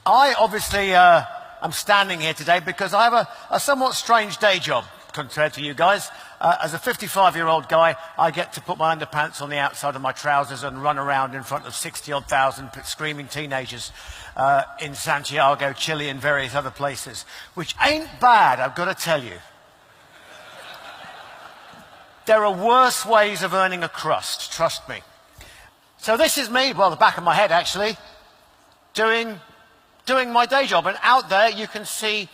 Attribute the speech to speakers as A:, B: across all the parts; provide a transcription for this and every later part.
A: I obviously am standing here today because I have a somewhat strange day job compared to you guys. As a 55-year-old guy, I get to put my underpants on the outside of my trousers and run around in front of 60-odd thousand screaming teenagers in Santiago, Chile, and various other places, which ain't bad, I've got to tell you. There are worse ways of earning a crust, trust me. So this is me, well, the back of my head actually, doing my day job. And out there you can see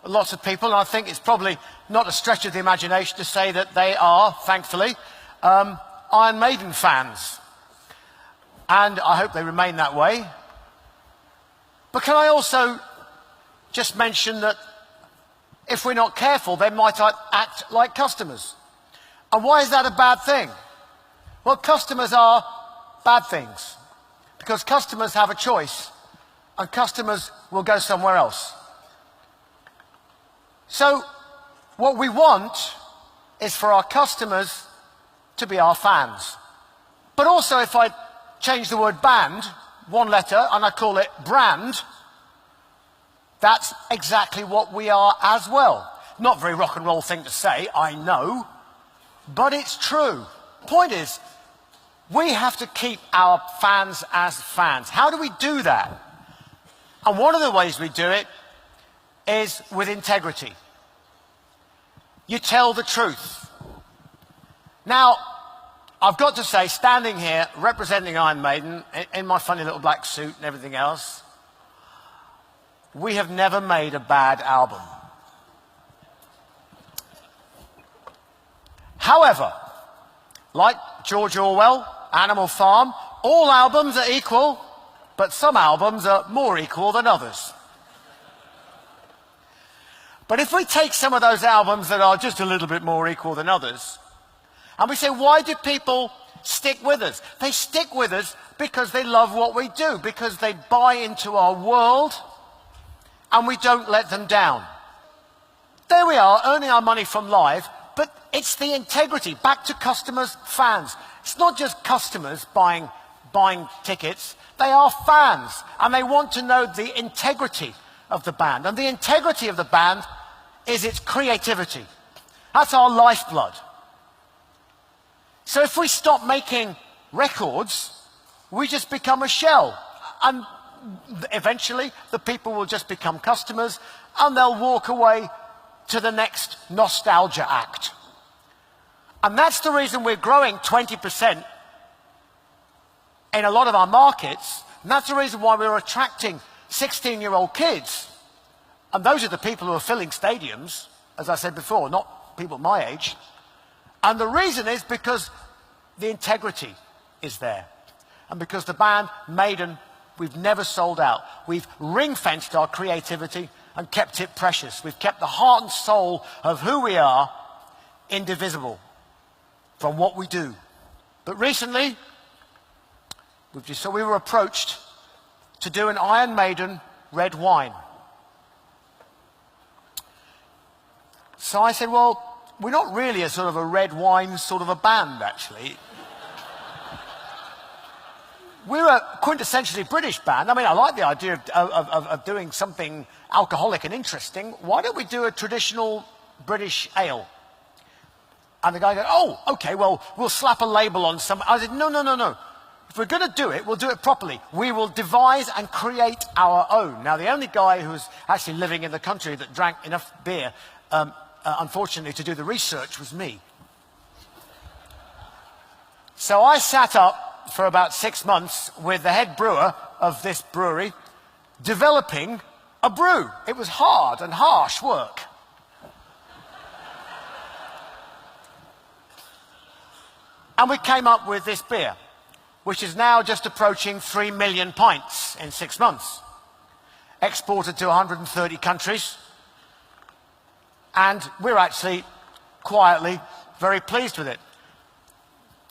A: lots of people, and I think it's probably not a stretch of the imagination to say that they are, thankfully, Iron Maiden fans. And I hope they remain that way. But can I also just mention that if we're not careful, they might act like customers. And why is that a bad thing? Well, customers are bad things, because customers have a choice, and customers will go somewhere else. So what we want is for our customers to be our fans. But also, if I change the word band, one letter, and I call it brand, that's exactly what we are as well. Not a very rock and roll thing to say, I know, but it's true. Point is, we have to keep our fans as fans. How do we do that? And one of the ways we do it is with integrity. You tell the truth. Now, I've got to say, standing here, representing Iron Maiden, in my funny little black suit and everything else, we have never made a bad album. However, like George Orwell, Animal Farm, all albums are equal, but some albums are more equal than others. But if we take some of those albums that are just a little bit more equal than others, and we say, why do people stick with us? They stick with us because they love what we do, because they buy into our world, and we don't let them down. There we are, earning our money from live, but it's the integrity, back to customers, fans. It's not just customers buying tickets, they are fans, and they want to know the integrity of the band. And the integrity of the band is its creativity. That's our lifeblood. So if we stop making records, we just become a shell. And eventually, the people will just become customers, and they'll walk away to the next nostalgia act. And that's the reason we're growing 20% in a lot of our markets, and that's the reason why we're attracting 16-year-old kids. And those are the people who are filling stadiums, as I said before, not people my age. And the reason is because the integrity is there. And because the band, Maiden, we've never sold out. We've ring-fenced our creativity and kept it precious. We've kept the heart and soul of who we are indivisible from what we do. But recently, we were approached to do an Iron Maiden red wine. So I said, well, we're not really a sort of a red wine sort of a band, actually. We're a quintessentially British band. I mean, I like the idea of doing something alcoholic and interesting. Why don't we do a traditional British ale? And the guy goes, oh, okay, well, we'll slap a label on some. I said, no. If we're going to do it, we'll do it properly. We will devise and create our own. Now, the only guy who's actually living in the country that drank enough beer, unfortunately, to do the research was me. So I sat up for about 6 months with the head brewer of this brewery, developing a brew. It was hard and harsh work. And we came up with this beer, which is now just approaching 3 million pints in 6 months. Exported to 130 countries. And we're actually quietly very pleased with it.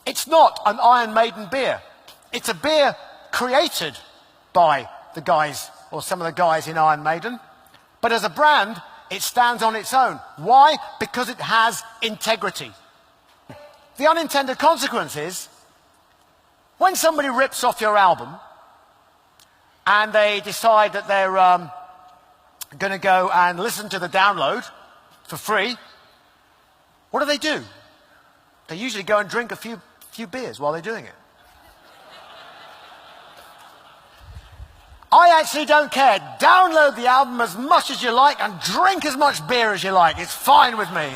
A: It's not an Iron Maiden beer. It's a beer created by the guys, or some of the guys in Iron Maiden. But as a brand, it stands on its own. Why? Because it has integrity. The unintended consequence is, when somebody rips off your album, and they decide that they're going to go and listen to the download for free, what do? They usually go and drink a few beers while they're doing it. I actually don't care. Download the album as much as you like and drink as much beer as you like. It's fine with me.